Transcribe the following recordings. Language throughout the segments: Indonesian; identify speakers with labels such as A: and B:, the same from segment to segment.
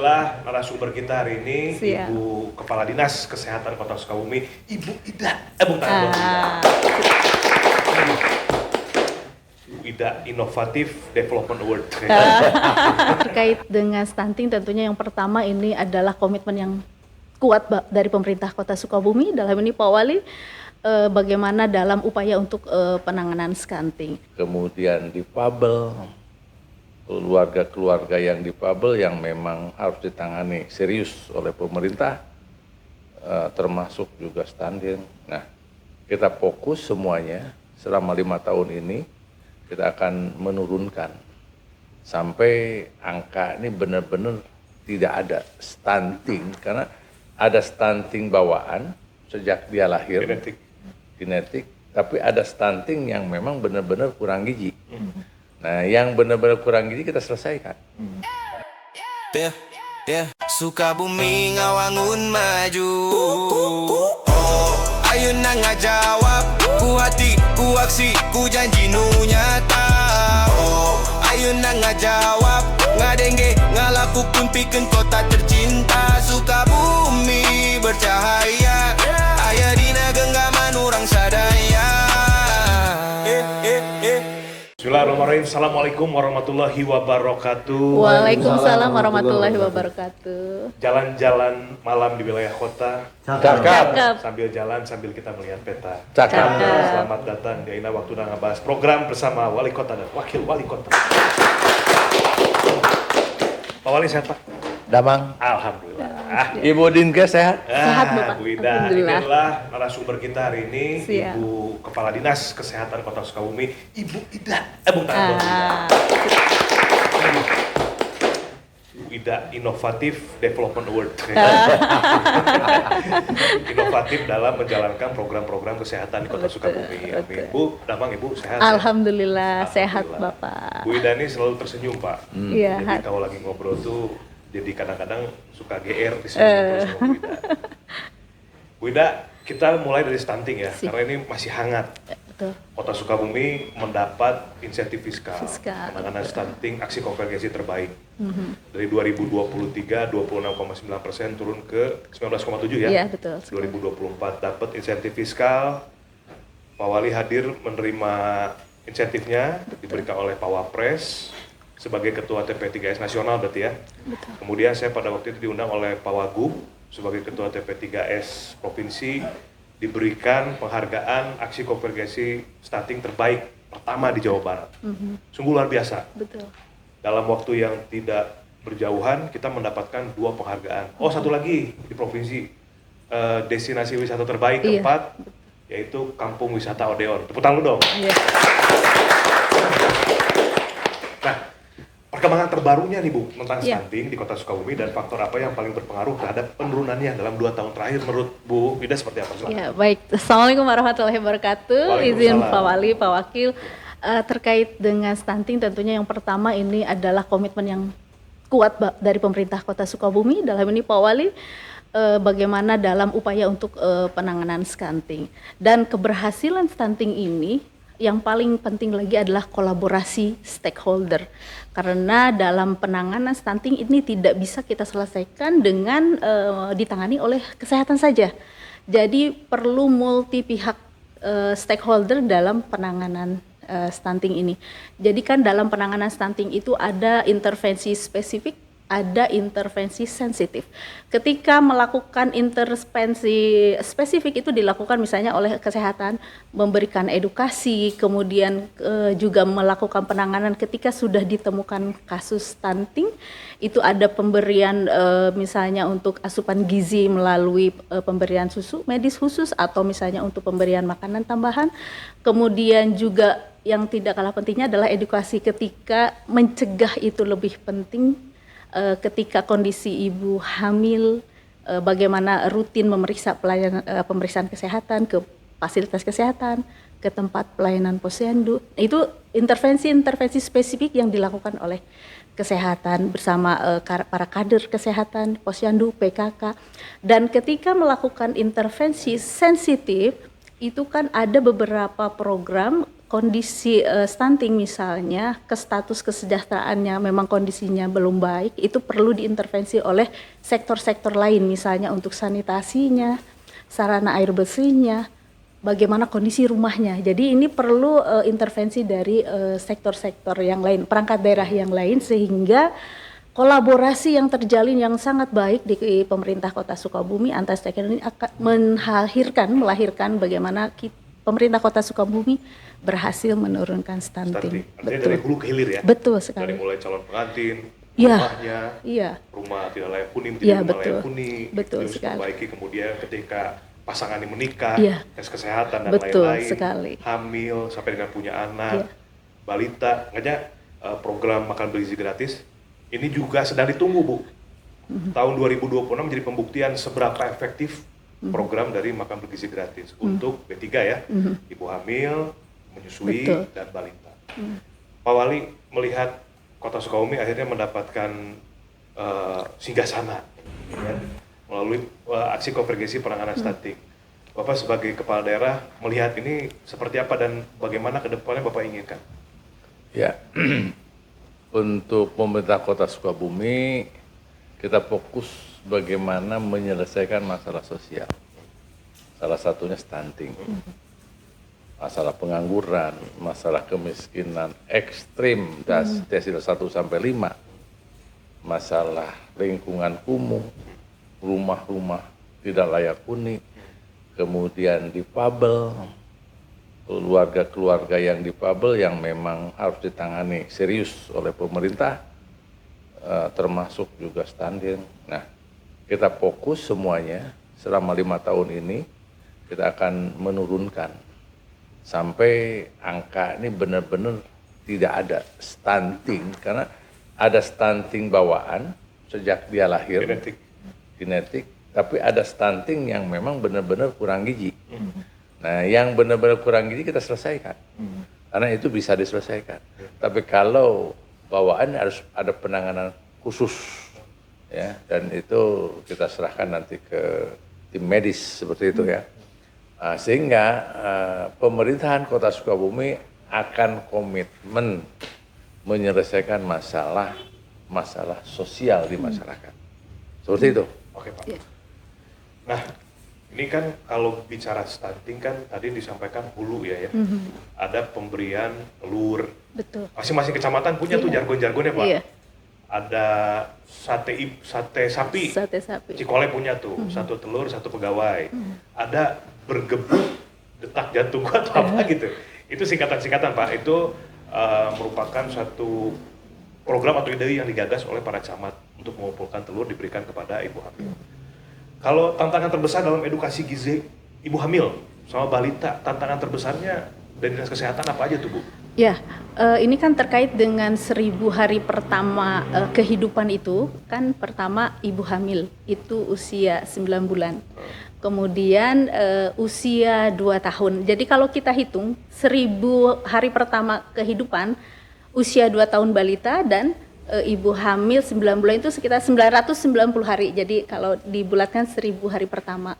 A: Narasumber kita hari ini
B: Siap.
A: Ibu Kepala Dinas Kesehatan Kota Sukabumi, Ibu Ida. Ibu Ida Innovative Development Award.
B: Terkait dengan stunting, tentunya yang pertama ini adalah komitmen yang kuat dari pemerintah Kota Sukabumi, dalam ini Pak Wali, bagaimana dalam upaya untuk penanganan stunting.
C: Kemudian difabel, keluarga-keluarga yang difabel yang memang harus ditangani serius oleh pemerintah, termasuk juga stunting. Nah, kita fokus semuanya selama 5 tahun ini, kita akan menurunkan sampai angka ini benar-benar tidak ada stunting, karena ada stunting bawaan sejak dia lahir, genetik, tapi ada stunting yang memang benar-benar kurang gizi. Nah, yang benar-benar kurang gizi kita selesaikan.
D: Sukabumi ngawangun maju. Ayo na ngajawab, ku hati, ku aksi, ku janji nu nyata. Ayo na ngajawab, ngadengge, ngalakukan pikeun kota tercinta. Sukabumi bercahaya, aya dina genggaman urang sadaya.
A: Bismillahirrahmanirrahim. Assalamualaikum warahmatullahi wabarakatuh.
B: Waalaikumsalam warahmatullahi wabarakatuh.
A: Jalan-jalan malam di wilayah kota.
B: Cakep.
A: Sambil jalan sambil kita melihat peta.
C: Cakep.
A: Selamat datang di Aina Waktu ngebahas program bersama Wali Kota dan Wakil Wali Kota. Pak Wali sehat, Pak?
C: Damang.
A: Alhamdulillah.
C: Ibu Dinkes sehat?
B: Sehat, Bapak.
A: Bu Ida,
B: Alhamdulillah.
A: inilah narasumber kita hari ini.
B: Siap.
A: Ibu Kepala Dinas Kesehatan Kota Sukabumi, Ibu Ida. Ibu Ida Innovative Development Award. Inovatif dalam menjalankan program-program kesehatan di Kota Sukabumi. Amin. Bu, damang Ibu sehat?
B: Alhamdulillah, sehat
A: Alhamdulillah.
B: Bapak.
A: Bu Ida ini selalu tersenyum, Pak.
B: Iya.
A: Jadi kalau lagi ngobrol tuh, jadi kadang-kadang suka GR di sini terus sama Bu Ida. Bu Ida, kita mulai dari stunting ya, karena ini masih hangat.
B: Betul.
A: Kota Sukabumi mendapat insentif fiskal. Penanganan stunting aksi konvergensi terbaik. Dari 2023 26,9% turun ke 19,7 ya.
B: Iya, betul.
A: 2024 dapat insentif fiskal. Pak Wali hadir menerima insentifnya, diberikan oleh Pak Wapres sebagai Ketua TP3S Nasional berarti ya.
B: Betul.
A: Kemudian saya pada waktu itu diundang oleh Pak Wagub sebagai Ketua TP3S Provinsi, diberikan penghargaan aksi konvergensi stunting terbaik pertama di Jawa Barat. Sungguh luar biasa.
B: Betul.
A: Dalam waktu yang tidak berjauhan kita mendapatkan 2 penghargaan. Oh, satu lagi di provinsi, destinasi wisata terbaik
B: Iya.
A: keempat, yaitu Kampung Wisata Odeon. Tepuk tangan lu dong.
B: Iya.
A: Nah, perkembangan terbarunya nih Bu tentang
B: Iya.
A: stunting di Kota Sukabumi dan faktor apa yang paling berpengaruh terhadap penurunannya dalam 2 tahun terakhir menurut Bu Ida seperti apa? Silakan.
B: Ya, baik. Assalamualaikum warahmatullahi wabarakatuh. Izin
A: Waalaikumsalam.
B: Pak Wali, Pak Wakil. Terkait dengan stunting, tentunya yang pertama ini adalah komitmen yang kuat dari pemerintah Kota Sukabumi, dalam ini Pak Wali, bagaimana dalam upaya untuk penanganan stunting. Dan keberhasilan stunting ini yang paling penting lagi adalah kolaborasi stakeholder. Karena dalam penanganan stunting ini tidak bisa kita selesaikan dengan ditangani oleh kesehatan saja. Jadi perlu multi pihak stakeholder dalam penanganan stunting ini. Jadi kan dalam penanganan stunting itu ada intervensi spesifik, ada intervensi sensitif. Ketika melakukan intervensi spesifik itu dilakukan misalnya oleh kesehatan, memberikan edukasi, kemudian juga melakukan penanganan ketika sudah ditemukan kasus stunting, itu ada pemberian misalnya untuk asupan gizi melalui pemberian susu medis khusus atau misalnya untuk pemberian makanan tambahan. Kemudian juga yang tidak kalah pentingnya adalah edukasi ketika mencegah itu lebih penting. Ketika kondisi ibu hamil, bagaimana rutin memeriksa pemeriksaan kesehatan ke fasilitas kesehatan, ke tempat pelayanan posyandu. Itu intervensi-intervensi spesifik yang dilakukan oleh kesehatan bersama para kader kesehatan, posyandu, PKK. Dan ketika melakukan intervensi sensitif, itu kan ada beberapa program kondisi stunting misalnya, ke status kesejahteraannya memang kondisinya belum baik, itu perlu diintervensi oleh sektor-sektor lain, misalnya untuk sanitasinya, sarana air bersihnya, bagaimana kondisi rumahnya. Jadi ini perlu intervensi dari sektor-sektor yang lain, perangkat daerah yang lain, sehingga kolaborasi yang terjalin yang sangat baik di pemerintah Kota Sukabumi antar stakeholder ini akan melahirkan bagaimana pemerintah Kota Sukabumi berhasil menurunkan stunting.
A: Artinya dari hulu ke hilir ya?
B: Betul sekali.
A: Dari mulai calon pengantin,
B: Iya.
A: rumahnya,
B: Iya.
A: rumah tidak layak huni,
B: Iya,
A: menjadi rumah
B: betul.
A: layak huni,
B: Betul
A: terus
B: sekali.
A: perbaiki kemudian ketika pasangan ini menikah,
B: Iya.
A: tes kesehatan dan
B: Betul
A: lain-lain,
B: sekali.
A: hamil sampai dengan punya anak,
B: Iya.
A: balita, makanya program makan bergizi gratis ini juga sedang ditunggu Bu. Tahun 2026 menjadi pembuktian seberapa efektif program dari makan bergizi gratis untuk B3 ya, ibu hamil, menyusui,
B: Betul.
A: dan balita. Pak Wali melihat Kota Sukabumi akhirnya mendapatkan singgasana ya, melalui aksi konvergensi penanganan stunting. Bapak sebagai kepala daerah melihat ini seperti apa dan bagaimana ke depannya Bapak inginkan?
C: Ya, untuk pemerintah Kota Sukabumi, kita fokus bagaimana menyelesaikan masalah sosial. Salah satunya stunting. Masalah pengangguran, masalah kemiskinan ekstrim, desil 1 sampai 5. Masalah lingkungan kumuh, rumah-rumah tidak layak huni, kemudian difabel, keluarga-keluarga yang difabel yang memang harus ditangani serius oleh pemerintah, termasuk juga stunting. Nah, kita fokus semuanya selama 5 tahun ini, kita akan menurunkan sampai angka ini benar-benar tidak ada stunting, karena ada stunting bawaan sejak dia lahir, genetik, tapi ada stunting yang memang benar-benar kurang gizi. Nah, yang benar-benar kurang gizi kita selesaikan, karena itu bisa diselesaikan. Tapi kalau bawaan harus ada penanganan khusus, ya, dan itu kita serahkan nanti ke tim medis seperti itu ya. Sehingga pemerintahan Kota Sukabumi akan komitmen menyelesaikan masalah sosial di masyarakat. Seperti itu.
A: Oke Pak.
B: Iya.
A: Nah, ini kan kalau bicara stunting kan tadi disampaikan hulu ya. Ada pemberian telur.
B: Betul.
A: Masing-masing kecamatan punya tuh jargon-jargonnya Pak.
B: Iya.
A: Ada sate sapi.
B: Sate sapi.
A: Cikole punya tuh, 1 telur, 1 pegawai. Ada bergebuk detak jantungku atau apa gitu. Itu singkatan-singkatan Pak. Itu merupakan satu program atau ide yang digagas oleh para camat untuk mengumpulkan telur diberikan kepada ibu hamil. Kalau tantangan terbesar dalam edukasi gizi ibu hamil sama balita, tantangan terbesarnya dari Dinas Kesehatan apa aja tuh Bu?
B: Ya, ini kan terkait dengan 1000 hari pertama kehidupan itu, kan pertama ibu hamil itu usia 9 bulan. Kemudian usia 2 tahun. Jadi kalau kita hitung 1000 hari pertama kehidupan, usia 2 tahun balita dan ibu hamil 9 bulan itu sekitar 990 hari. Jadi kalau dibulatkan 1000 hari pertama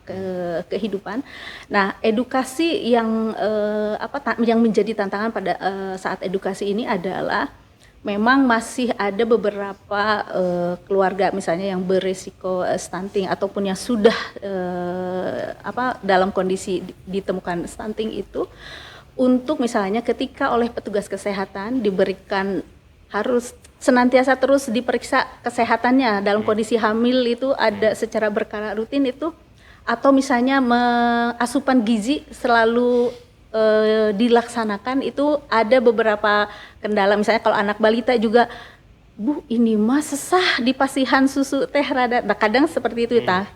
B: kehidupan. Nah, edukasi yang yang menjadi tantangan pada saat edukasi ini adalah memang masih ada beberapa keluarga misalnya yang berisiko stunting ataupun yang sudah dalam kondisi ditemukan stunting itu, untuk misalnya ketika oleh petugas kesehatan diberikan harus senantiasa terus diperiksa kesehatannya dalam kondisi hamil itu ada secara berkala rutin itu, atau misalnya asupan gizi selalu dilaksanakan, itu ada beberapa kendala. Misalnya kalau anak balita juga, Bu ini mah sesah di pasihan susu teh rada, nah, kadang seperti itu ya.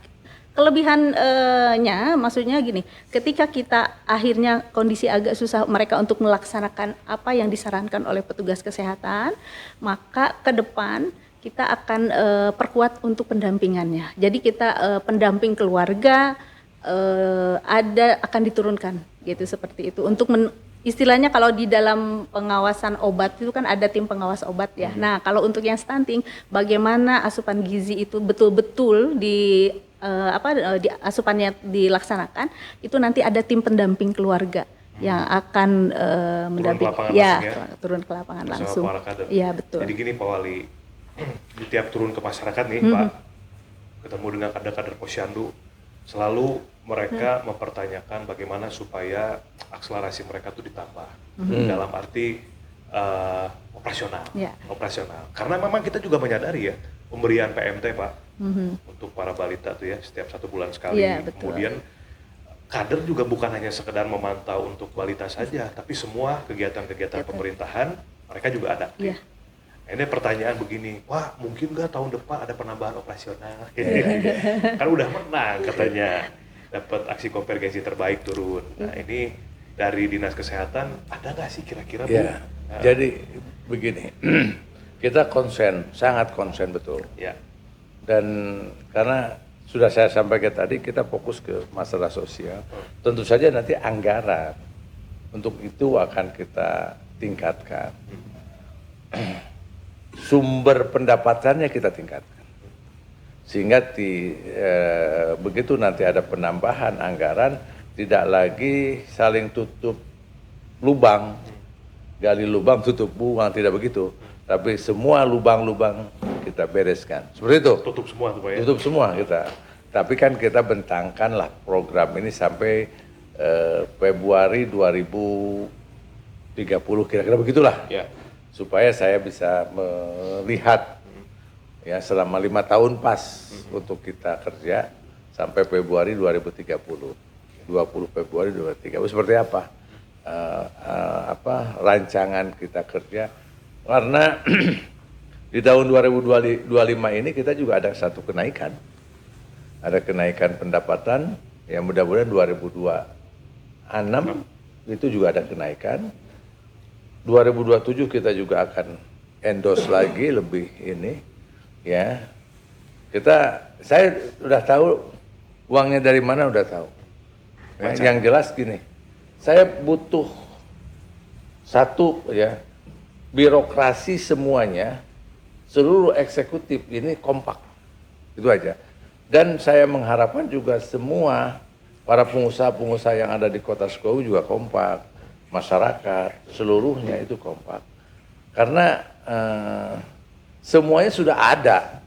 B: Kelebihannya maksudnya gini, ketika kita akhirnya kondisi agak susah mereka untuk melaksanakan apa yang disarankan oleh petugas kesehatan, maka ke depan kita akan perkuat untuk pendampingannya. Jadi kita pendamping keluarga akan diturunkan gitu, seperti itu. Untuk istilahnya kalau di dalam pengawasan obat itu kan ada tim pengawas obat ya. Nah, kalau untuk yang stunting, bagaimana asupan gizi itu betul-betul asupannya dilaksanakan, itu nanti ada tim pendamping keluarga yang akan mendampingi,
A: ke lapangan
B: ya,
A: langsung ya?
B: turun ke lapangan
A: Bersama
B: langsung.
A: para kader.
B: Iya, betul.
A: Jadi gini Pak Wali, di tiap turun ke masyarakat nih Pak, ketemu dengan kader-kader Posyandu, selalu mereka mempertanyakan bagaimana supaya akselerasi mereka tuh ditambah dalam arti operasional, operasional. Karena memang kita juga menyadari ya pemberian PMT Pak untuk para balita tuh ya setiap 1 bulan sekali. Kemudian kader juga bukan hanya sekedar memantau untuk balita saja, tapi semua kegiatan-kegiatan pemerintahan mereka juga ada. Ini pertanyaan begini, wah mungkin nggak tahun depan ada penambahan operasional? Kan udah menang katanya, dapat aksi konvergensi terbaik turun. Nah ini dari Dinas Kesehatan ada nggak sih kira-kira Bu?
C: Jadi begini, kita konsen, sangat konsen betul. Dan karena sudah saya sampaikan tadi, kita fokus ke masalah sosial. Tentu saja nanti anggaran untuk itu akan kita tingkatkan. Sumber pendapatannya kita tingkatkan. Sehingga begitu nanti ada penambahan anggaran, tidak lagi saling tutup lubang, gali lubang tutup lubang, tidak begitu. Tapi semua lubang-lubang kita bereskan. Seperti itu.
A: Tutup semua tuh Pak ya?
C: Tutup semua kita. Tapi kan kita bentangkan lah program ini sampai Februari 2030, kira-kira begitulah. Supaya saya bisa melihat ya selama 5 tahun pas untuk kita kerja sampai Februari 2030. 20 Februari 2030 seperti apa? Rancangan kita kerja. Karena di tahun 2025 ini kita juga ada satu kenaikan. Ada kenaikan pendapatan yang mudah-mudahan 2026 itu juga ada kenaikan. 2027 kita juga akan endorse lagi lebih ini ya. Saya udah tahu uangnya dari mana, udah tahu. Ya, yang jelas gini, saya butuh satu ya, birokrasi semuanya, seluruh eksekutif ini kompak. Itu aja. Dan saya mengharapkan juga semua para pengusaha-pengusaha yang ada di Kota Sukabumi juga kompak, masyarakat seluruhnya itu kompak. Karena semuanya sudah ada.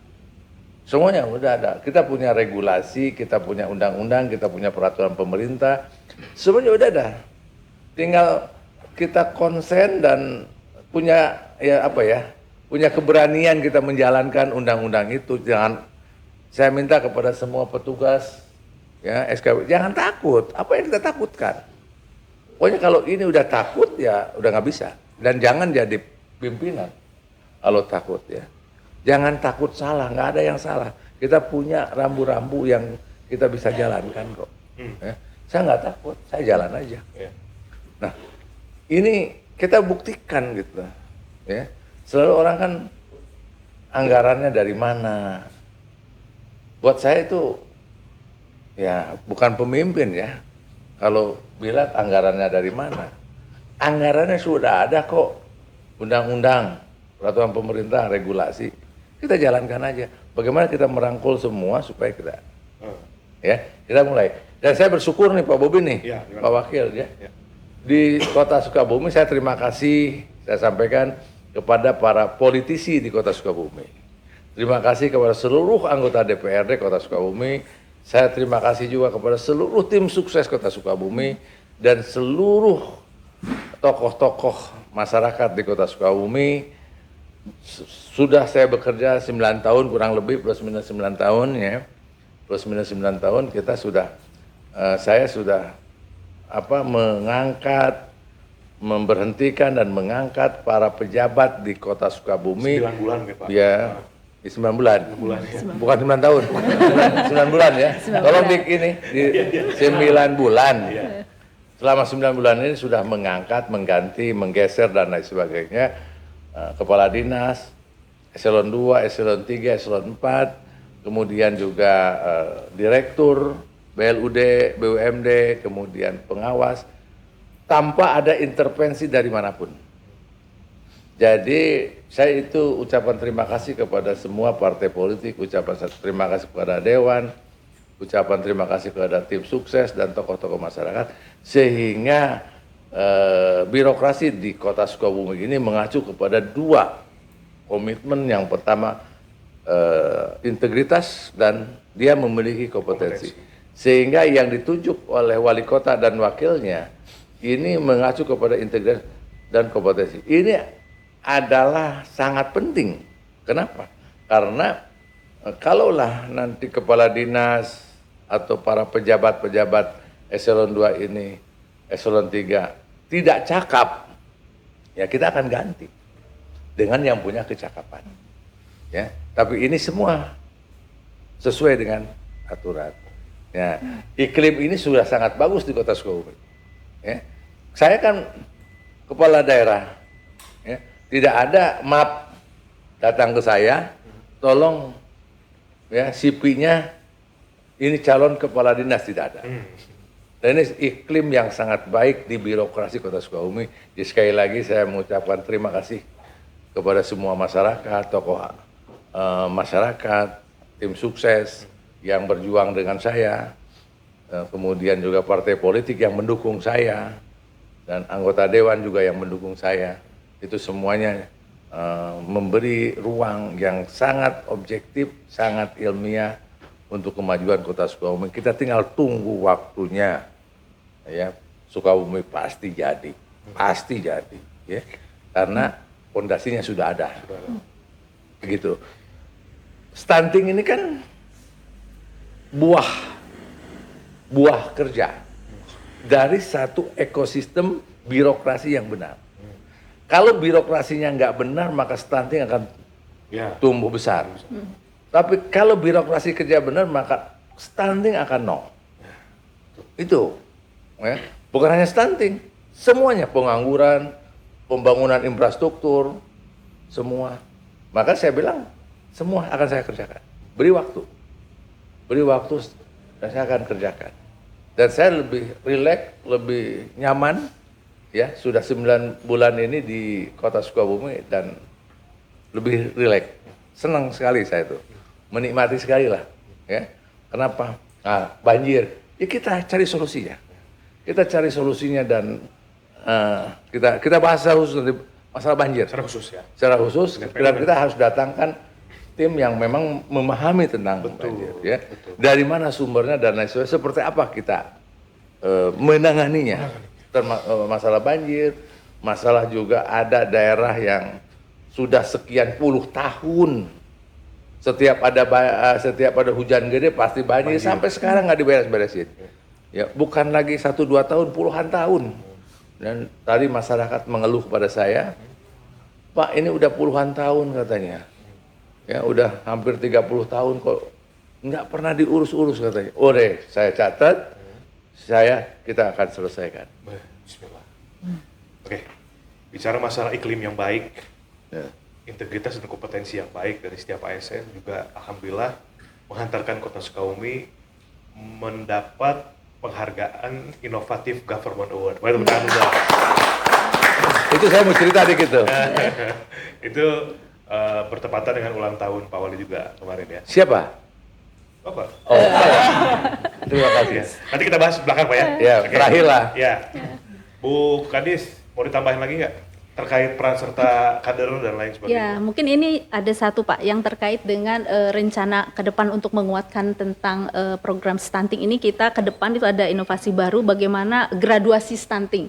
C: Semuanya sudah ada. Kita punya regulasi, kita punya undang-undang, kita punya peraturan pemerintah. Semuanya sudah ada. Tinggal kita konsen dan punya punya keberanian kita menjalankan undang-undang itu. Saya minta kepada semua petugas ya SKB, jangan takut. Apa yang kita takutkan? Pokoknya kalau ini udah takut ya udah nggak bisa. Dan jangan jadi pimpinan kalau takut ya. Jangan takut salah, nggak ada yang salah. Kita punya rambu-rambu yang kita bisa jalankan kok. Ya. Saya nggak takut, saya jalan aja. Nah, ini kita buktikan gitu. Ya. Selalu orang kan anggarannya dari mana? Buat saya itu ya bukan pemimpin ya. Kalau bilang anggarannya dari mana? Anggarannya sudah ada kok. Undang-undang, peraturan pemerintah, regulasi. Kita jalankan aja. Bagaimana kita merangkul semua supaya kita ya, kita mulai. Dan saya bersyukur nih Pak Bobi nih, Pak Wakil ya. Di Kota Sukabumi saya terima kasih, saya sampaikan kepada para politisi di Kota Sukabumi. Terima kasih kepada seluruh anggota DPRD Kota Sukabumi. Saya terima kasih juga kepada seluruh tim sukses Kota Sukabumi dan seluruh tokoh-tokoh masyarakat di Kota Sukabumi. Sudah saya bekerja 9 tahun kurang lebih, plus minus 9 tahun ya. Plus minus 9 tahun kita sudah, saya sudah mengangkat, memberhentikan dan mengangkat para pejabat di Kota Sukabumi.
A: 9 bulan ya Pak?
C: Ya, 9 bulan. Bukan 9 tahun. 9 bulan ya. Tolong ini di 9 bulan. Selama 9 bulan ini sudah mengangkat, mengganti, menggeser dan lain sebagainya. Kepala dinas, eselon 2, eselon 3, eselon 4, kemudian juga direktur, BLUD, BUMD, kemudian pengawas, tanpa ada intervensi dari manapun. Jadi saya itu ucapan terima kasih kepada semua partai politik, ucapan terima kasih kepada Dewan, ucapan terima kasih kepada tim sukses dan tokoh-tokoh masyarakat, sehingga birokrasi di Kota Sukabumi ini mengacu kepada 2 komitmen. Yang pertama integritas dan dia memiliki kompetensi. Sehingga yang ditunjuk oleh wali kota dan wakilnya ini mengacu kepada integritas dan kompetensi. Ini adalah sangat penting. Kenapa? Karena kalaulah nanti kepala dinas atau para pejabat-pejabat eselon 2 ini, eselon 3 tidak cakap, ya kita akan ganti dengan yang punya kecakapan. Ya, tapi ini semua sesuai dengan aturan. Ya, iklim ini sudah sangat bagus di Kota Sukabumi. Ya, saya kan kepala daerah, ya, tidak ada map datang ke saya, tolong ya CV-nya ini calon kepala dinas, tidak ada. Dan ini iklim yang sangat baik di birokrasi Kota Sukabumi. Jadi sekali lagi saya mengucapkan terima kasih kepada semua masyarakat, tokoh masyarakat, tim sukses yang berjuang dengan saya, kemudian juga partai politik yang mendukung saya, dan anggota dewan juga yang mendukung saya. Itu semuanya memberi ruang yang sangat objektif, sangat ilmiah untuk kemajuan Kota Sukabumi. Kita tinggal tunggu waktunya, ya. Sukabumi pasti jadi, ya, karena fondasinya sudah ada. Begitu. Stunting ini kan buah kerja dari satu ekosistem birokrasi yang benar. Kalau birokrasinya nggak benar, maka stunting akan tumbuh besar. Tapi kalau birokrasi kerja benar, maka stunting akan nol. Itu, ya. Bukan hanya stunting, semuanya, pengangguran, pembangunan infrastruktur, semua. Maka saya bilang, semua akan saya kerjakan. Beri waktu, dan saya akan kerjakan. Dan saya lebih rileks, lebih nyaman, ya, sudah 9 bulan ini di Kota Sukabumi dan lebih rileks. Senang sekali saya itu, menikmati sekali lah, ya. Kenapa? Nah, banjir, ya kita cari solusinya. Kita cari solusinya dan kita bahas khusus nanti masalah banjir.
A: Secara khusus ya.
C: Secara khusus, dan kita harus datangkan tim yang memang memahami tentang banjir, ya. Dari mana sumbernya dan lain sebagainya, seperti apa kita menanganinya. Masalah banjir, masalah juga ada daerah yang sudah sekian puluh tahun setiap ada hujan gede pasti banjir. Sampai sekarang nggak diberes-beresin. Ya, bukan lagi 1-2 tahun, puluhan tahun. Dan tadi masyarakat mengeluh kepada saya, Pak, ini udah puluhan tahun katanya. Ya, udah hampir 30 tahun kok nggak pernah diurus-urus katanya. Oh deh, saya catat, kita akan selesaikan.
A: Bismillah. Oke, bicara masalah iklim yang baik,
C: Ya.
A: integritas dan kompetensi yang baik dari setiap ASN juga alhamdulillah menghantarkan Kota Sukabumi mendapat penghargaan Inovatif Government Award. Baik, tepuk tangan dulu.
C: Itu saya mau cerita dikit tuh.
A: Itu bertepatan dengan ulang tahun Pak Wali juga kemarin ya.
C: Siapa?
A: Bapak.
C: Oh, saya. Terima kasih.
A: Ya. Nanti kita bahas belakang Pak ya.
C: Ya,
A: Oke.
C: terakhir lah.
A: Ya. Bu Kadis, mau ditambahin lagi nggak terkait peran serta kader dan lain sebagainya?
B: Ya, mungkin ini ada satu Pak yang terkait dengan rencana ke depan untuk menguatkan tentang program stunting ini. Kita ke depan itu ada inovasi baru bagaimana graduasi stunting.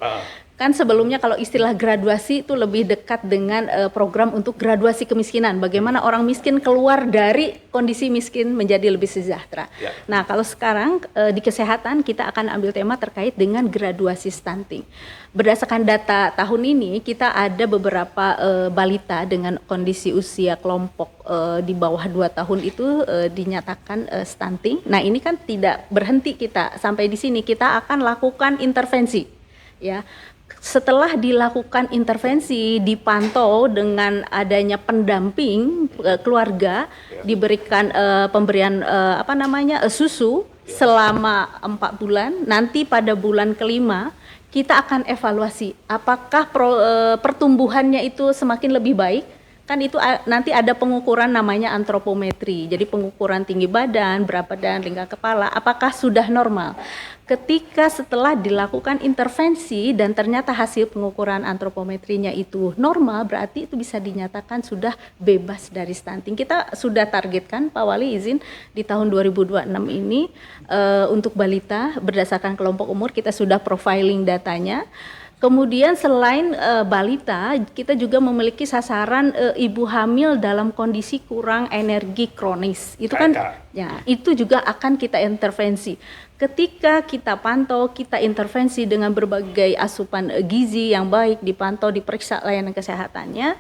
B: Kan sebelumnya kalau istilah graduasi itu lebih dekat dengan program untuk graduasi kemiskinan. Bagaimana orang miskin keluar dari kondisi miskin menjadi lebih sejahtera.
A: Ya.
B: Nah, kalau sekarang di kesehatan kita akan ambil tema terkait dengan graduasi stunting. Berdasarkan data tahun ini kita ada beberapa balita dengan kondisi usia kelompok di bawah 2 tahun itu dinyatakan stunting. Nah, ini kan tidak berhenti kita sampai di sini, kita akan lakukan intervensi. Ya. Setelah dilakukan intervensi, dipantau dengan adanya pendamping keluarga, diberikan pemberian susu selama 4 bulan. Nanti pada bulan kelima kita akan evaluasi apakah pertumbuhannya itu semakin lebih baik, kan itu nanti ada pengukuran namanya antropometri. Jadi pengukuran tinggi badan, berat badan, lingkar kepala, apakah sudah normal. Ketika setelah dilakukan intervensi dan ternyata hasil pengukuran antropometrinya itu normal, berarti itu bisa dinyatakan sudah bebas dari stunting. Kita sudah targetkan, Pak Wali izin, di tahun 2026 ini untuk balita berdasarkan kelompok umur kita sudah profiling datanya. Kemudian selain balita, kita juga memiliki sasaran ibu hamil dalam kondisi kurang energi kronis. Itu kan, ya, itu juga akan kita intervensi. Ketika kita pantau, kita intervensi dengan berbagai asupan gizi yang baik, dipantau, diperiksa layanan kesehatannya.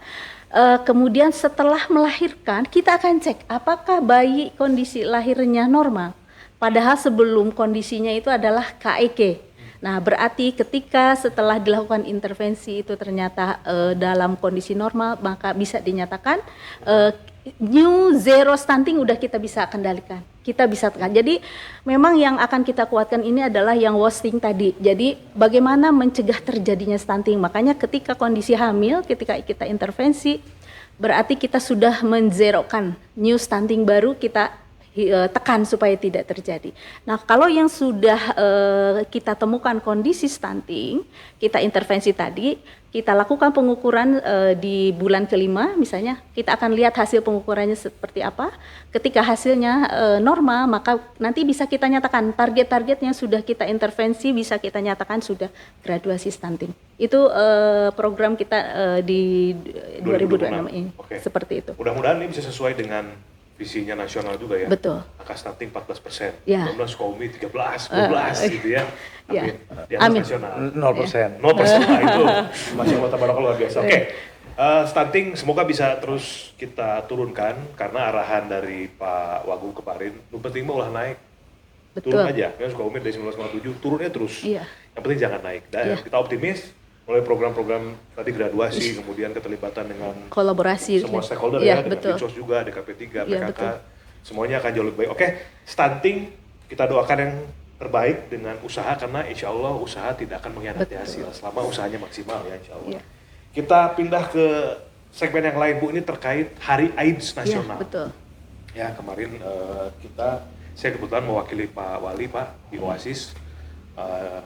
B: Kemudian setelah melahirkan, kita akan cek apakah bayi kondisi lahirnya normal. Padahal sebelum kondisinya itu adalah KEK. Nah, berarti ketika setelah dilakukan intervensi itu ternyata dalam kondisi normal, maka bisa dinyatakan new zero stunting udah kita bisa kendalikan. Kita bisa tekan. Jadi memang yang akan kita kuatkan ini adalah yang wasting tadi. Jadi bagaimana mencegah terjadinya stunting. Makanya ketika kondisi hamil, ketika kita intervensi, berarti kita sudah menzerokan new stunting baru kita tekan supaya tidak terjadi. Nah, kalau yang sudah kita temukan kondisi stunting, kita intervensi tadi, kita lakukan pengukuran di bulan kelima, misalnya kita akan lihat hasil pengukurannya seperti apa. Ketika hasilnya normal, maka nanti bisa kita nyatakan target-target yang sudah kita intervensi bisa kita nyatakan sudah graduasi stunting. Itu program kita di 2026 ini.
A: Oke.
B: Seperti itu.
A: Mudah-mudahan ini bisa sesuai dengan visinya nasional juga ya.
B: Betul.
A: Angka stunting 14%,
B: Ya.
A: kemudian Sukabumi 13, 12 gitu ya.
B: Ya.
A: Amin. Di atas
B: Amin.
A: nasional.
C: 0%.
A: 0% lah itu. Masya Allah, tabarakallah, luar biasa. Oke. Stunting semoga bisa terus kita turunkan karena arahan dari Pak Wagub kemarin, yang penting mah ulah naik.
B: Betul.
A: Turun aja. Kan Sukabumi dari 1957 turunnya terus.
B: Iya.
A: Yang penting jangan naik. Dan
B: Iya.
A: kita optimis mulai program-program tadi graduasi, kemudian keterlibatan dengan
B: Kolaborasi.
A: semua stakeholder
B: Iya,
A: ya, dengan
B: betul.
A: Dinsos juga, DKP3,
B: Iya,
A: PKK,
B: betul.
A: semuanya akan jauh lebih baik. Oke, stunting kita doakan yang terbaik dengan usaha karena insya Allah usaha tidak akan mengkhianati
B: Betul.
A: hasil selama usahanya maksimal ya insya Allah.
B: Iya.
A: Kita pindah ke segmen yang lain Bu, ini terkait Hari AIDS
B: Iya,
A: Nasional.
B: betul.
A: Ya kemarin saya kebetulan mewakili Pak Wali Pak di Oasis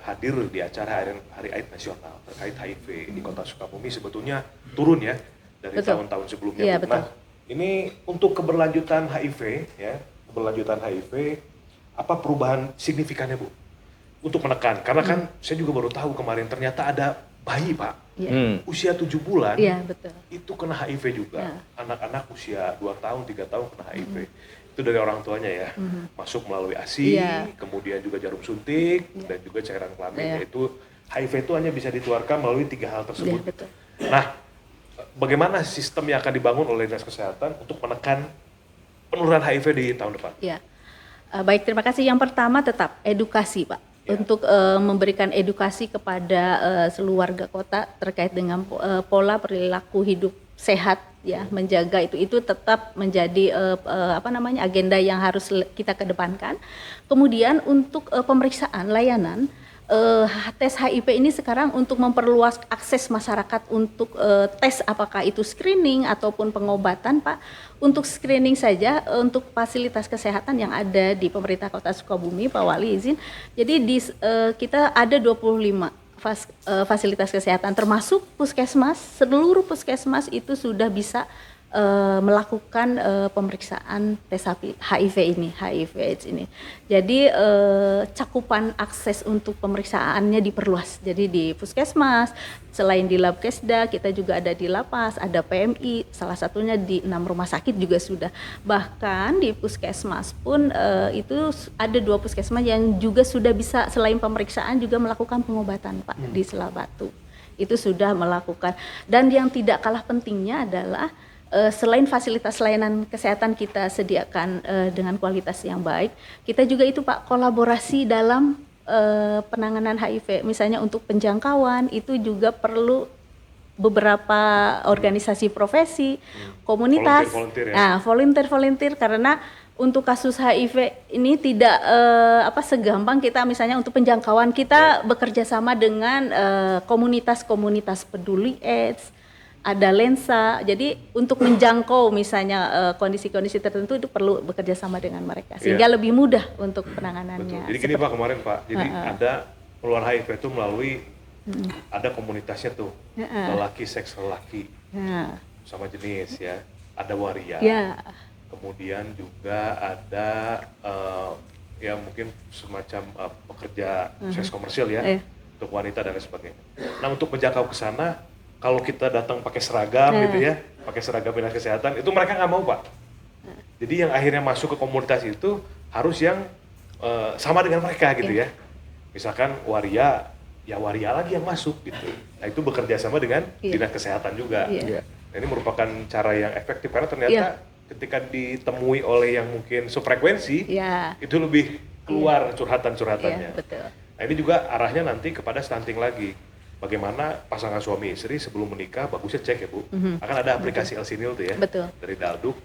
A: hadir di acara Hari AIDS Nasional terkait HIV di Kota Sukabumi sebetulnya turun ya dari
B: Betul.
A: tahun-tahun sebelumnya.
B: Iya,
A: Bu.
B: betul.
A: Nah, ini untuk keberlanjutan HIV ya, keberlanjutan HIV apa perubahan signifikannya Bu untuk menekan? Karena kan saya juga baru tahu kemarin ternyata ada bayi Pak
B: Iya.
A: usia 7 bulan
B: Iya, betul.
A: itu kena HIV juga.
B: Ya.
A: Anak-anak usia 2 tahun, 3 tahun kena HIV. Itu dari orang tuanya ya. Masuk melalui ASI,
B: Iya.
A: kemudian juga jarum suntik,
B: Ya.
A: dan juga cairan kelamin.
B: Ya.
A: Yaitu HIV itu hanya bisa ditularkan melalui 3 hal
B: Iya,
A: tersebut.
B: betul.
A: Nah, bagaimana sistem yang akan dibangun oleh Dinas Kesehatan untuk menekan penurunan HIV di tahun depan?
B: Ya. Baik, terima kasih. Yang pertama tetap edukasi, Pak.
A: Ya.
B: Untuk memberikan edukasi kepada seluruh warga kota terkait dengan pola perilaku hidup sehat ya, menjaga itu tetap menjadi agenda yang harus kita kedepankan. Kemudian untuk pemeriksaan layanan tes HIV ini sekarang untuk memperluas akses masyarakat untuk tes apakah itu screening ataupun pengobatan Pak. Untuk screening saja untuk fasilitas kesehatan yang ada di pemerintah Kota Sukabumi, Pak Wali izin. Jadi kita ada 25 fasilitas kesehatan termasuk puskesmas. Seluruh puskesmas itu sudah bisa melakukan pemeriksaan tes HIV AIDS ini. Jadi cakupan akses untuk pemeriksaannya diperluas. Jadi di puskesmas, selain di Labkesda, kita juga ada di Lapas, ada PMI, salah satunya di 6 rumah sakit juga sudah. Bahkan di puskesmas pun itu ada 2 puskesmas yang juga sudah bisa selain pemeriksaan juga melakukan pengobatan Pak di Selabatu. Itu sudah melakukan. Dan yang tidak kalah pentingnya adalah selain fasilitas layanan kesehatan kita sediakan dengan kualitas yang baik, kita juga itu Pak kolaborasi dalam penanganan HIV. Misalnya untuk penjangkauan itu juga perlu beberapa organisasi profesi, komunitas,
A: Volunteer ya?
B: nah volunteer karena untuk kasus HIV ini tidak segampang kita misalnya untuk penjangkauan kita bekerja sama dengan komunitas-komunitas peduli AIDS. ada lensa. Jadi untuk menjangkau misalnya kondisi-kondisi tertentu itu perlu bekerja sama dengan mereka sehingga lebih mudah untuk penanganannya.
A: Betul. Jadi gini Pak kemarin Pak, jadi ada penularan HIV itu melalui ada komunitasnya tuh, lelaki seks lelaki sama jenis ya, ada waria. Kemudian juga ada ya mungkin semacam pekerja seks komersil ya, untuk wanita dan lain sebagainya. Nah untuk menjangkau ke sana, kalau kita datang pakai seragam gitu ya, pakai seragam dinas kesehatan, itu mereka nggak mau Pak. Jadi yang akhirnya masuk ke komunitas itu harus yang sama dengan mereka gitu ya. Misalkan waria, ya waria lagi yang masuk gitu. Nah itu bekerja sama dengan dinas kesehatan juga. Nah, ini merupakan cara yang efektif karena ternyata ketika ditemui oleh yang mungkin sefrekuensi, itu lebih keluar curhatan-curhatannya. Nah ini juga arahnya nanti kepada stunting lagi. Bagaimana pasangan suami istri sebelum menikah bagusnya cek ya Bu. Akan ada aplikasi Elsinil tuh ya, dari Dalduk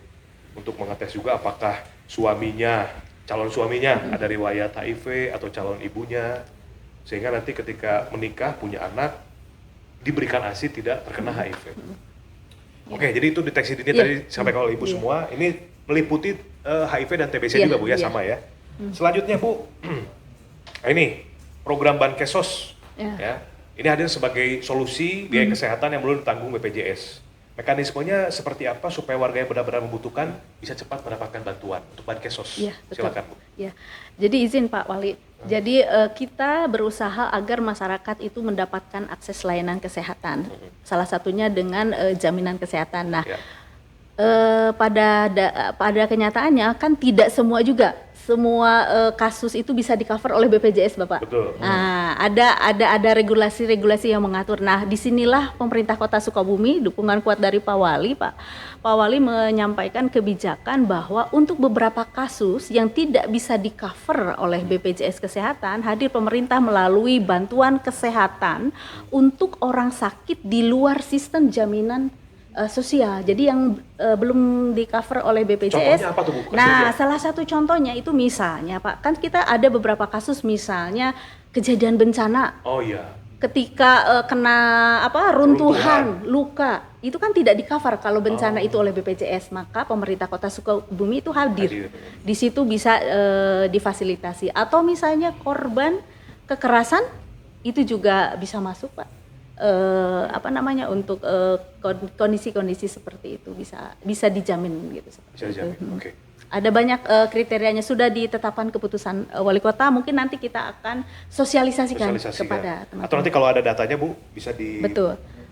A: untuk mengetes juga apakah suaminya, calon suaminya ada riwayat HIV atau calon ibunya, sehingga nanti ketika menikah punya anak diberikan ASI tidak terkena HIV. Oke, jadi itu deteksi dini tadi disampaikan oleh Ibu semua. Ini meliputi HIV dan TBC juga Bu ya, sama ya. Selanjutnya Bu, nah ini program Bankesos ya. Ini hadir sebagai solusi biaya kesehatan yang belum ditanggung BPJS. Mekanismenya seperti apa supaya warga yang benar-benar membutuhkan bisa cepat mendapatkan bantuan untuk Bankesos? Silakan Bu.
B: Jadi izin Pak Wali. Jadi kita berusaha agar masyarakat itu mendapatkan akses layanan kesehatan. Salah satunya dengan jaminan kesehatan. Nah, pada kenyataannya kan tidak semua juga. Semua kasus itu bisa di-cover oleh BPJS, Bapak.
A: Betul.
B: Nah, ada regulasi-regulasi yang mengatur. Nah, disinilah pemerintah Kota Sukabumi, dukungan kuat dari Pak Wali, Pak Wali menyampaikan kebijakan bahwa untuk beberapa kasus yang tidak bisa di-cover oleh BPJS Kesehatan, hadir pemerintah melalui bantuan kesehatan untuk orang sakit di luar sistem jaminan sosial. Jadi yang belum di cover oleh BPJS.
A: Contohnya apa tuh Bu?
B: Nah, salah satu contohnya itu misalnya Pak, kan kita ada beberapa kasus misalnya kejadian bencana.
A: Oh iya.
B: Ketika kena runtuhan, luka, itu kan tidak di cover kalau bencana itu oleh BPJS, maka pemerintah Kota Sukabumi itu hadir. Di situ bisa difasilitasi. Atau misalnya korban kekerasan itu juga bisa masuk Pak. Untuk kondisi-kondisi seperti itu bisa dijamin gitu.
A: Bisa dijamin. Oke.
B: Ada banyak kriterianya sudah ditetapkan keputusan wali kota. Mungkin nanti kita akan sosialisasikan kepada teman-teman.
A: Atau nanti kalau ada datanya Bu bisa di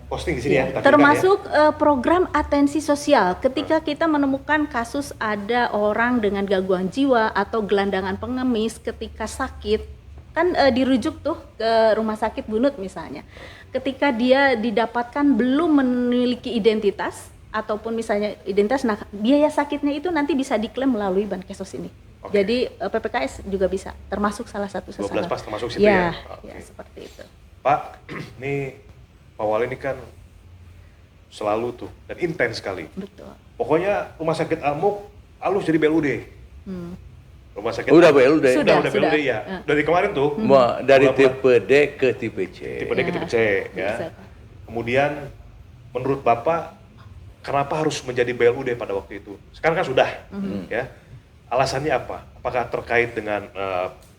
A: posting di sini ya.
B: Termasuk program atensi sosial. Ketika kita menemukan kasus ada orang dengan gangguan jiwa atau gelandangan pengemis ketika sakit, kan dirujuk tuh ke rumah sakit Bunut misalnya. Ketika dia didapatkan belum memiliki identitas ataupun misalnya identitas, nah biaya sakitnya itu nanti bisa diklaim melalui Bankesos ini. Jadi PPKS juga bisa, termasuk salah satu sasaran.
A: 12 pas termasuk situ ya?
B: Ya seperti itu.
A: Pak, ini Pak Wali ini kan selalu tuh dan intens sekali.
B: Betul.
A: Pokoknya rumah sakit Almuk halus jadi BLUD. Rumah sakit
C: Udah BLUD.
A: Udah BLUD ya. Dari kemarin tuh.
C: Dari tipe D ke tipe C.
A: Tipe D ke tipe C ya. Kemudian menurut Bapak kenapa harus menjadi BLUD pada waktu itu? Sekarang kan sudah ya. Alasannya apa? Apakah terkait dengan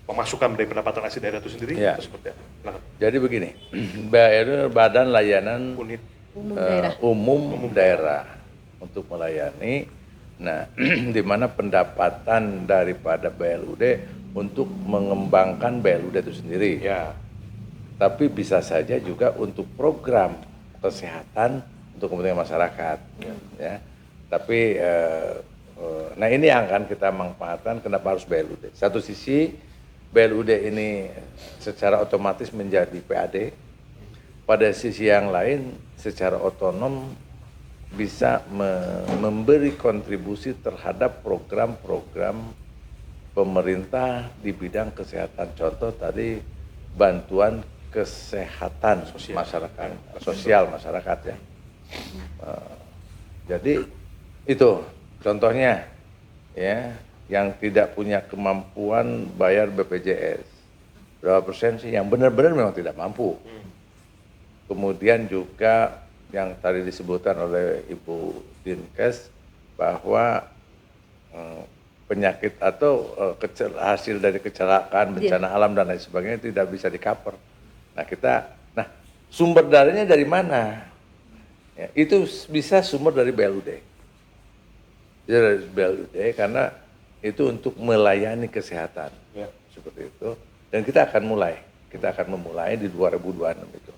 A: pemasukan dari pendapatan asli daerah itu sendiri atau seperti apa?
C: Jadi begini, BLUD Badan Layanan
A: Unit
C: Umum Daerah untuk melayani. Nah, di mana pendapatan daripada BLUD untuk mengembangkan BLUD itu sendiri.
A: Ya.
C: Tapi bisa saja juga untuk program kesehatan untuk kepentingan masyarakat. Ya. Tapi, nah ini yang akan kita manfaatkan kenapa harus BLUD. Satu sisi BLUD ini secara otomatis menjadi PAD. Pada sisi yang lain secara otonom bisa memberi kontribusi terhadap program-program pemerintah di bidang kesehatan. Contoh tadi bantuan kesehatan sosial masyarakat ya. Jadi itu contohnya ya, yang tidak punya kemampuan bayar BPJS. Berapa persen sih yang benar-benar memang tidak mampu. Kemudian juga yang tadi disebutkan oleh Ibu Dinkes bahwa penyakit atau hasil dari kecelakaan, bencana alam dan lain sebagainya tidak bisa di-cover. Nah sumber dananya dari mana? Ya, itu bisa sumber dari BLUD. Dari BLUD karena itu untuk melayani kesehatan, seperti itu. Dan kita akan memulai di 2026 itu.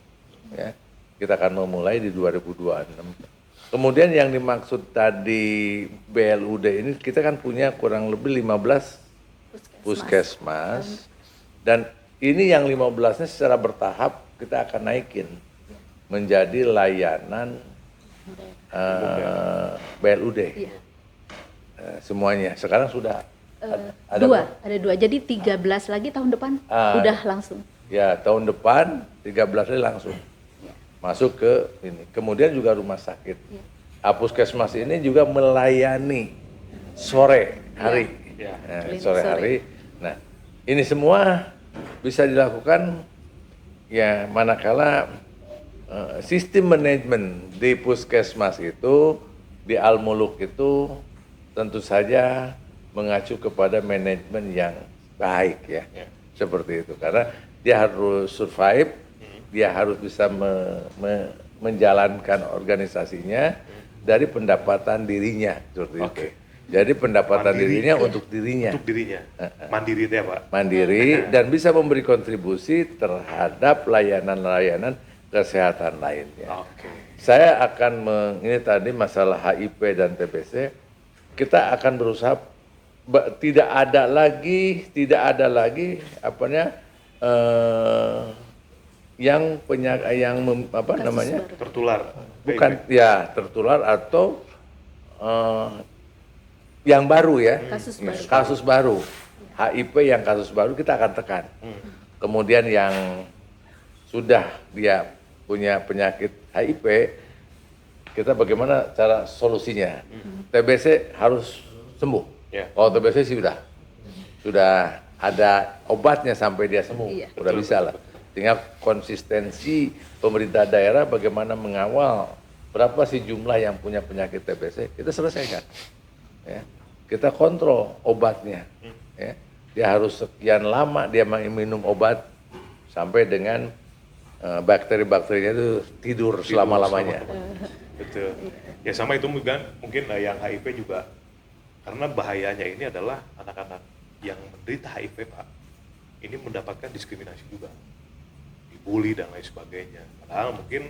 C: Ya, kita akan memulai di 2026. Kemudian yang dimaksud tadi BLUD ini, kita kan punya kurang lebih 15 puskesmas. Dan ini yang 15-nya secara bertahap kita akan naikin menjadi layanan BLUD. Semuanya. Sekarang sudah ada
B: dua. Jadi 13 lagi tahun depan udah langsung.
C: Ya, tahun depan 13 lagi langsung. Masuk ke ini. Kemudian juga rumah sakit. Puskesmas ini juga melayani sore hari. Sore hari. Nah, ini semua bisa dilakukan ya manakala sistem manajemen di puskesmas itu, di Al-Muluk itu tentu saja mengacu kepada manajemen yang baik ya. Seperti itu. Karena dia harus survive, dia harus bisa menjalankan organisasinya dari pendapatan dirinya, seperti itu. Jadi pendapatan dirinya untuk dirinya.
A: Untuk dirinya. Mandiri itu ya Pak?
C: Mandiri dan bisa memberi kontribusi terhadap layanan-layanan kesehatan lainnya. Saya akan ini tadi masalah HIV dan TBC, kita akan berusaha tidak ada lagi yang
A: tertular.
C: Bukan ya tertular atau yang baru ya. Kasus baru. HIV yang kasus baru kita akan tekan. Kemudian yang sudah dia punya penyakit HIV, kita bagaimana cara solusinya. TBC harus sembuh. Kalau TBC sih sudah ada obatnya sampai dia sembuh. Sudah bisa lah. Tinggal konsistensi pemerintah daerah bagaimana mengawal berapa sih jumlah yang punya penyakit TBC, kita selesaikan. Ya. Kita kontrol obatnya. Ya. Dia harus sekian lama dia minum obat sampai dengan bakteri-bakterinya itu tidur selama-lamanya.
A: Betul. Ya sama itu mungkin yang HIV juga, karena bahayanya ini adalah anak-anak yang menderita HIV Pak, ini mendapatkan diskriminasi juga, dibully dan lain sebagainya. Padahal mungkin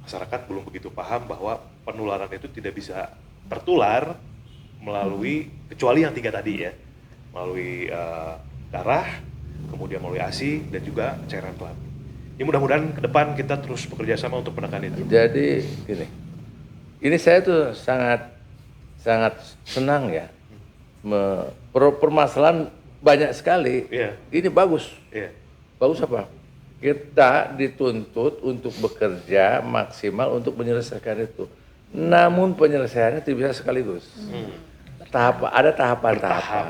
A: masyarakat belum begitu paham bahwa penularan itu tidak bisa tertular melalui, kecuali yang 3 tadi ya, melalui darah, kemudian melalui ASI dan juga cairan kelamin. Ya mudah-mudahan ke depan kita terus bekerja sama untuk menekan itu.
C: Jadi ini saya tuh sangat senang ya, permasalahan banyak sekali. Ini bagus. Bagus apa? Kita dituntut untuk bekerja maksimal untuk menyelesaikan itu. Namun penyelesaiannya tidak bisa sekaligus. Ada tahapan-tahapan.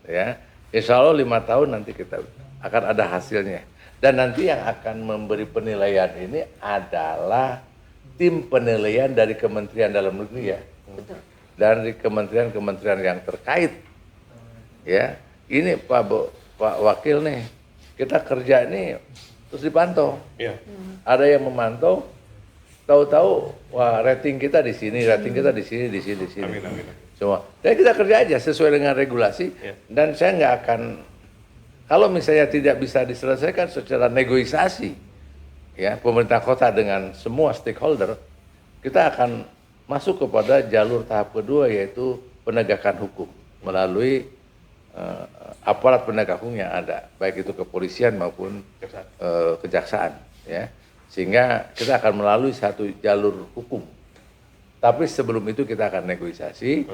C: Ya. Insya Allah 5 tahun nanti kita akan ada hasilnya. Dan nanti yang akan memberi penilaian ini adalah tim penilaian dari Kementerian Dalam Negeri ya. Dan dari kementerian-kementerian yang terkait. Ya. Ini Pak Wakil nih, kita kerja ini terus dipantau. Ada yang memantau, tahu-tahu wah rating kita di sini, di sini.
A: Amin.
C: Semua. Dan kita kerja aja sesuai dengan regulasi. Dan saya nggak akan, kalau misalnya tidak bisa diselesaikan secara negosiasi, ya pemerintah kota dengan semua stakeholder, kita akan masuk kepada jalur tahap kedua, yaitu penegakan hukum melalui aparat penegak hukum yang ada, baik itu kepolisian maupun kejaksaan, ya. Sehingga kita akan melalui satu jalur hukum. Tapi sebelum itu kita akan negosiasi,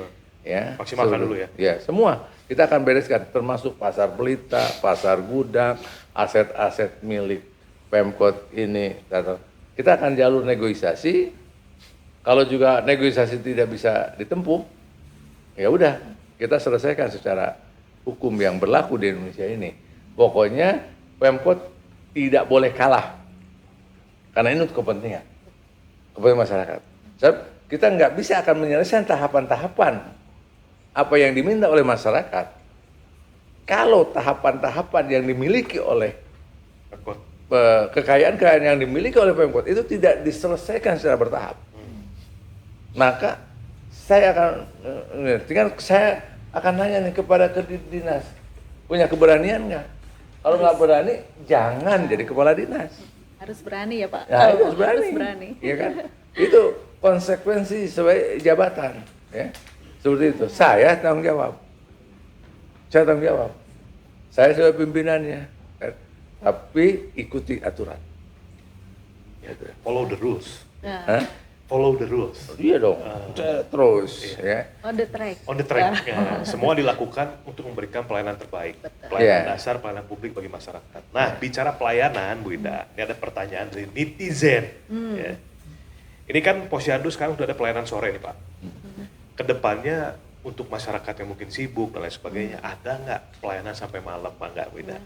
C: ya.
A: Maksimalkan dulu ya.
C: Ya, semua kita akan bereskan, termasuk pasar Pelita, pasar Gudang, aset-aset milik Pemkot ini. Kita akan jalur negosiasi. Kalau juga negosiasi tidak bisa ditempuh, ya udah kita selesaikan secara hukum yang berlaku di Indonesia ini. Pokoknya Pemkot tidak boleh kalah, karena ini untuk kepentingan kepada masyarakat. Sebab kita nggak bisa akan menyelesaikan tahapan-tahapan apa yang diminta oleh masyarakat kalau tahapan-tahapan yang dimiliki oleh
A: Pemkot.
C: kekayaan-kekayaan yang dimiliki oleh Pemkot itu tidak diselesaikan secara bertahap. Maka saya akan nanya nih kepada Kedikdinas, punya keberanian nggak? Kalau nggak berani, jangan jadi kepala dinas.
B: Harus berani ya Pak.
C: Ya, itu harus berani.
B: Harus berani.
C: Iya kan? Itu konsekuensi sebagai jabatan, ya. Seperti itu. Saya tanggung jawab. Saya tanggung jawab. Saya sebagai pimpinannya. Tapi ikuti aturan. Gitu.
A: Follow the rules.
B: Nah,
C: Hah?
A: Follow the rules.
C: Iya dong. Terus, ya.
B: on the track.
A: On the track. Ya. Semua dilakukan untuk memberikan pelayanan terbaik.
B: Betul.
A: Pelayanan
C: Iya.
A: dasar, pelayanan publik bagi masyarakat. Nah, bicara pelayanan, Bu Ida, ini ada pertanyaan dari netizen. Ya. Ini kan Posyandu sekarang sudah ada pelayanan sore nih Pak. Kedepannya untuk masyarakat yang mungkin sibuk dan lain sebagainya, ada nggak pelayanan sampai malam Pak? Nggak, Bu Ida?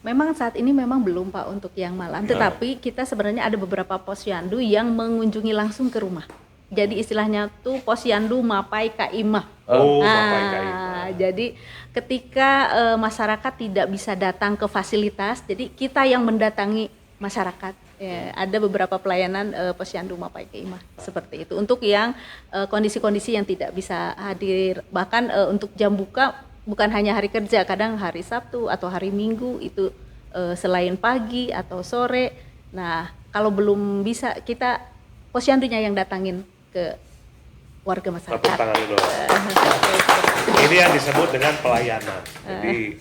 B: Memang saat ini memang belum Pak untuk yang malam, tetapi kita sebenarnya ada beberapa posyandu yang mengunjungi langsung ke rumah. Jadi istilahnya tuh posyandu mapai kaimah.
A: Oh,
B: Nah,
A: Mapai Kaimah.
B: jadi ketika masyarakat tidak bisa datang ke fasilitas, jadi kita yang mendatangi masyarakat. Ya, ada beberapa pelayanan posyandu mapai kaimah seperti itu. Untuk yang kondisi-kondisi yang tidak bisa hadir, bahkan untuk jam buka bukan hanya hari kerja, kadang hari Sabtu atau hari Minggu itu selain pagi atau sore. Nah, kalau belum bisa kita posyandunya yang datangin ke warga
A: Tepuk
B: masyarakat.
A: tangan dulu. Ini yang disebut dengan pelayanan. Jadi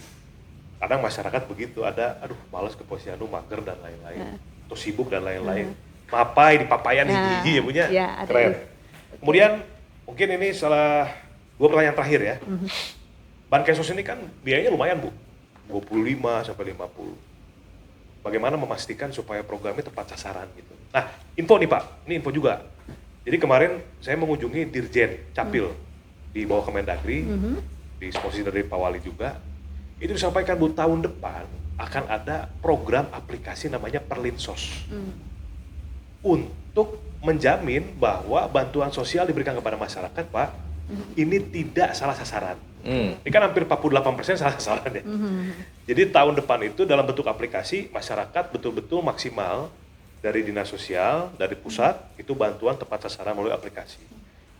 A: kadang masyarakat begitu, ada aduh malas ke posyandu, mager dan lain-lain, atau sibuk dan lain-lain. Mapai di papayan hiji-hiji ya punya.
B: Ya, ada
A: Keren.
B: itu.
A: Kemudian mungkin ini salah dua pertanyaan terakhir ya. Bankesos ini kan biayanya lumayan Bu, 25 sampai 50. Bagaimana memastikan supaya programnya tepat sasaran gitu. Nah, info nih Pak, ini info juga. Jadi kemarin saya mengunjungi Dirjen Capil di bawah Kemendagri, disponsori dari Pak Wali juga. Itu disampaikan Bu, tahun depan akan ada program aplikasi namanya Perlinsos. Untuk menjamin bahwa bantuan sosial diberikan kepada masyarakat Pak, ini tidak salah sasaran. Ini kan hampir 48% salah sasaran ya. Jadi tahun depan itu dalam bentuk aplikasi, masyarakat betul-betul maksimal dari dinas sosial, dari pusat, itu bantuan tepat sasaran melalui aplikasi.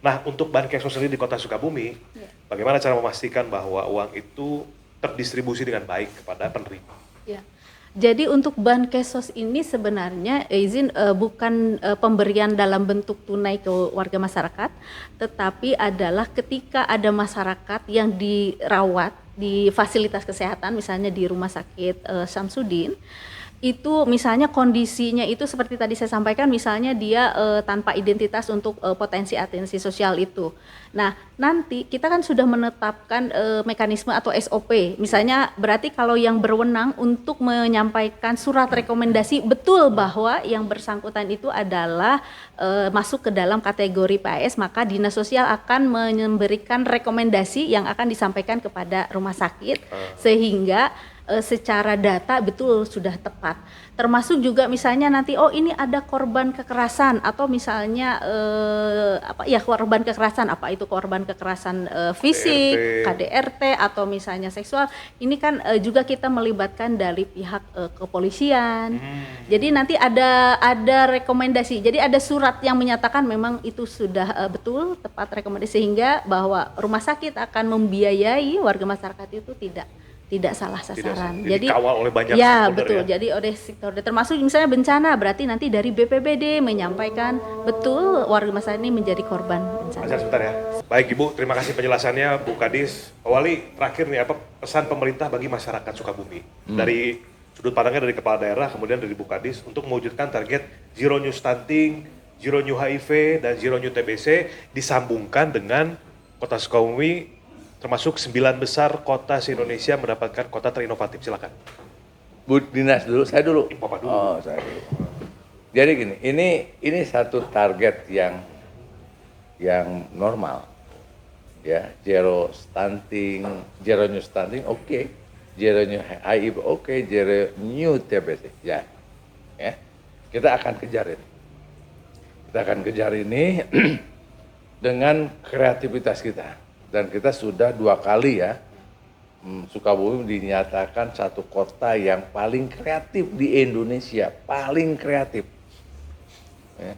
A: Nah, untuk Bankesos sendiri di Kota Sukabumi, bagaimana cara memastikan bahwa uang itu terdistribusi dengan baik kepada penerima?
B: Ya. Jadi untuk Bankesos ini sebenarnya bukan pemberian dalam bentuk tunai ke warga masyarakat, tetapi adalah ketika ada masyarakat yang dirawat di fasilitas kesehatan, misalnya di Rumah Sakit Samsudin, itu misalnya kondisinya itu seperti tadi saya sampaikan, misalnya dia tanpa identitas untuk potensi atensi sosial itu. Nah, nanti kita kan sudah menetapkan mekanisme atau SOP. Misalnya berarti kalau yang berwenang untuk menyampaikan surat rekomendasi betul bahwa yang bersangkutan itu adalah masuk ke dalam kategori PAS, maka Dinas Sosial akan memberikan rekomendasi yang akan disampaikan kepada rumah sakit sehingga secara data betul sudah tepat. Termasuk juga misalnya nanti ini ada korban kekerasan atau misalnya korban kekerasan, apa itu korban kekerasan fisik, KDRT atau misalnya seksual. Ini kan juga kita melibatkan dari pihak kepolisian. Jadi nanti ada rekomendasi. Jadi ada surat yang menyatakan memang itu sudah betul tepat rekomendasi, sehingga bahwa rumah sakit akan membiayai warga masyarakat itu tidak salah sasaran.
A: Jadi dikawal oleh banyak
B: ya,
A: stakeholder
B: betul.
A: ya.
B: Jadi oleh sektor, termasuk misalnya bencana, berarti nanti dari BPBD menyampaikan betul warga masyarakat ini menjadi korban bencana.
A: Azhar sebentar ya. Baik Ibu, terima kasih penjelasannya Bu Kadis. Pak Wali, terakhir nih apa pesan pemerintah bagi masyarakat Sukabumi? Dari sudut pandangnya dari kepala daerah, kemudian dari Bu Kadis untuk mewujudkan target Zero New Stunting, Zero New HIV, dan Zero New TBC disambungkan dengan Kota Sukabumi termasuk 9 besar kota se-Indonesia mendapatkan kota terinovatif. Silakan.
C: Bu Dinas dulu, saya dulu.
A: Bapak dulu.
C: Oh, saya dulu. Jadi gini, ini satu target yang normal. Ya, zero new stunting, oke. Zero new HIV, oke. Zero new TBC, ya. Kita akan kejar ini. Kita akan kejar ini dengan kreativitas kita. Dan kita sudah 2 kali ya, Sukabumi dinyatakan satu kota yang paling kreatif di Indonesia, paling kreatif. Ya.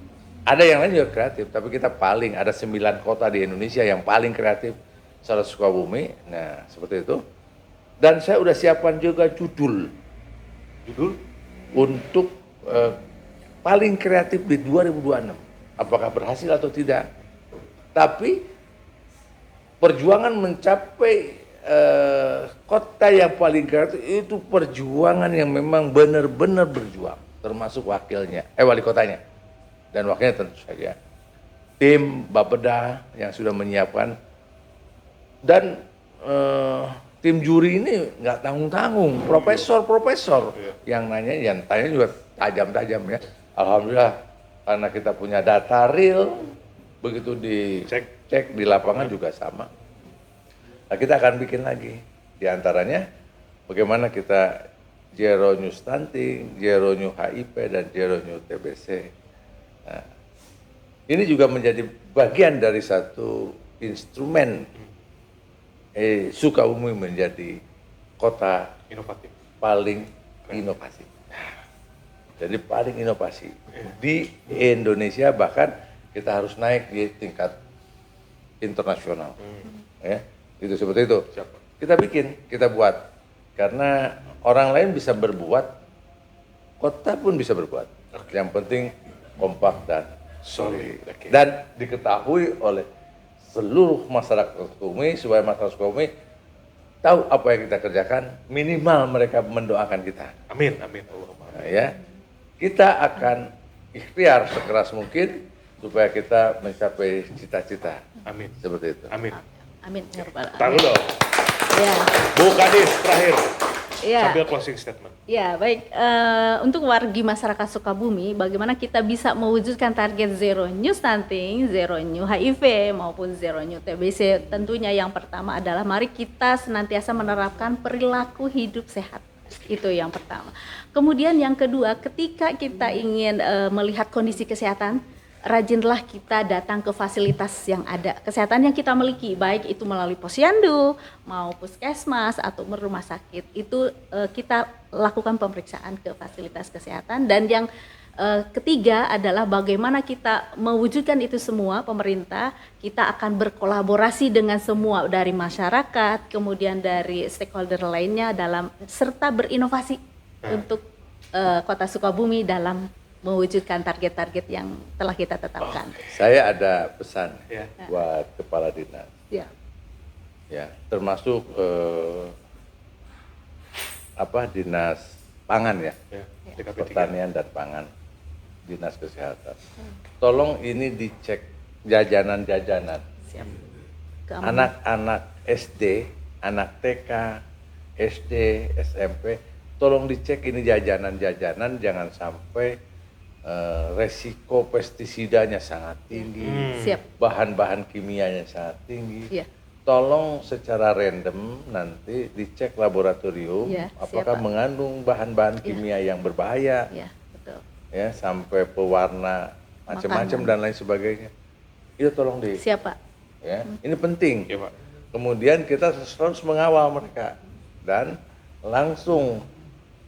C: Ada yang lain juga kreatif, tapi kita paling, ada 9 kota di Indonesia yang paling kreatif, salah Sukabumi. Nah, seperti itu. Dan saya udah siapkan juga judul untuk paling kreatif di 2026. Apakah berhasil atau tidak? Tapi perjuangan mencapai kota yang paling kreatif itu perjuangan yang memang benar-benar berjuang, termasuk wakilnya, wali kotanya. Dan wakilnya tentu saja tim Bapeda yang sudah menyiapkan, dan tim juri ini nggak tanggung-tanggung, profesor yang nanya, yang tanya juga tajam-tajam ya. Alhamdulillah karena kita punya data real, begitu dicek di lapangan juga sama. Nah, kita akan bikin lagi, diantaranya bagaimana kita zero new stunting, zero new HIV dan zero new TBC. Nah, ini juga menjadi bagian dari satu instrumen Sukabumi menjadi kota
A: Inovatif.
C: paling inovasi. Jadi paling inovasi di Indonesia, bahkan kita harus naik di tingkat internasional. Ya, itu seperti itu. Kita bikin, kita buat. Karena orang lain bisa berbuat, kota pun bisa berbuat. Yang penting kompak dan solid. Dan diketahui oleh seluruh masyarakat Sukabumi, supaya masyarakat Sukabumi tahu apa yang kita kerjakan, minimal mereka mendoakan kita.
A: Amin, amin. Allahumma.
C: Nah, ya, kita akan ikhtiar sekeras mungkin supaya kita mencapai cita-cita.
A: Amin.
C: Seperti itu.
A: Amin.
B: Amin. Ya Rabbal Alamin.
A: Taruh dong.
B: Ya.
A: Bu Kadis terakhir.
B: Ya.
A: Sambil closing statement.
B: Ya, baik. Untuk wargi masyarakat Sukabumi, bagaimana kita bisa mewujudkan target zero new stunting, zero new HIV, maupun zero new TBC? Tentunya yang pertama adalah mari kita senantiasa menerapkan perilaku hidup sehat. Itu yang pertama. Kemudian yang kedua, ketika kita ingin melihat kondisi kesehatan, rajinlah kita datang ke fasilitas yang ada, kesehatan yang kita miliki, baik itu melalui posyandu, mau puskesmas atau rumah sakit, itu kita lakukan pemeriksaan ke fasilitas kesehatan. Dan yang ketiga adalah bagaimana kita mewujudkan itu semua, pemerintah, kita akan berkolaborasi dengan semua, dari masyarakat, kemudian dari stakeholder lainnya, dalam serta berinovasi untuk Kota Sukabumi dalam mewujudkan target-target yang telah kita tetapkan.
C: Saya ada pesan
A: Ya.
C: buat kepala dinas,
B: Ya.
C: ya, termasuk dinas pangan ya,
A: DKP 3.
C: pertanian dan pangan, dinas kesehatan. Tolong ini dicek jajanan-jajanan.
B: Siap.
C: Anak-anak SD, anak TK, SD, SMP, tolong dicek ini jajanan-jajanan, jangan sampai resiko pestisidanya sangat tinggi,
B: Siap.
C: bahan-bahan kimianya sangat tinggi.
B: Iya.
C: Tolong secara random nanti dicek laboratorium
B: Iya,
C: apakah
B: siap, Pak.
C: mengandung bahan-bahan kimia yang berbahaya,
B: Ya, betul.
C: ya, sampai pewarna macam-macam
B: Makanan.
C: dan lain sebagainya. Itu tolong di,
B: Siap, Pak.
C: ya, ini penting.
A: Ya, Pak.
C: Kemudian kita terus mengawal mereka, dan langsung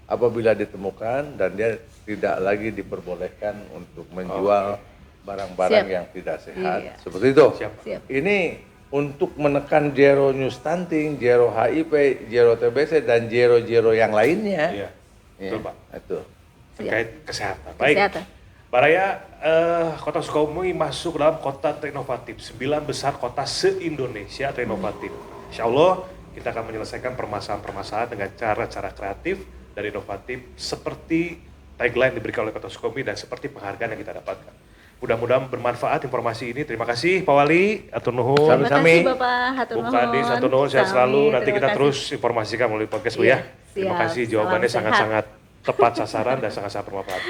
C: apabila ditemukan dan dia tidak lagi diperbolehkan untuk menjual barang-barang
B: Siap.
C: yang tidak sehat.
B: Iya.
C: Seperti itu.
A: Siap.
B: Siap.
C: Ini untuk menekan zero new stunting, zero HIV, zero TBC, dan zero yang lainnya.
A: Iya. Betul, Pak.
C: Itu.
A: Terkait kesehatan. Baik.
B: Kesehatan.
A: Pak Raya, Kota Sukabumi masuk dalam kota terinovatif, 9 besar kota se-Indonesia terinovatif. Insya Allah kita akan menyelesaikan permasalahan-permasalahan dengan cara-cara kreatif dan inovatif seperti tagline diberikan oleh Kota Sukabumi dan seperti penghargaan yang kita dapatkan. Mudah-mudahan bermanfaat informasi ini. Terima kasih Pak Wali, atur nuhun.
B: Terima
C: Sami-sami.
B: kasih Bapak, hatur
A: Bu
B: nuhun.
A: Kadis, hatur nuhun, sehat
B: Sami,
A: selalu. Nanti
B: terima
A: kita
B: kasih.
A: terus informasikan melalui podcast Bu
B: Iya,
A: ya. Terima
B: siap.
A: kasih, jawabannya
B: Salam
A: sangat-sangat tepat sasaran dan sangat-sangat bermanfaat.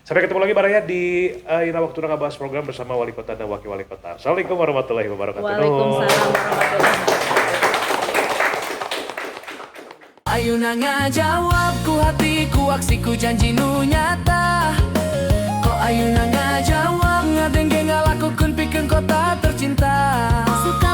A: Sampai ketemu lagi Pak Raya di Ina Waktu Ngebahas program bersama Wali Kota dan Wakil Wali Kota. Assalamualaikum warahmatullahi wabarakatuh.
B: Waalaikumsalam warahmatullahi wabarakatuh.
E: Ayo na nga jawab ku hatiku aksiku janji nu nyata. Kok
D: Ayo na ngajawab, ngadengge ngalakukeun pikeun kota tercinta.
E: Suka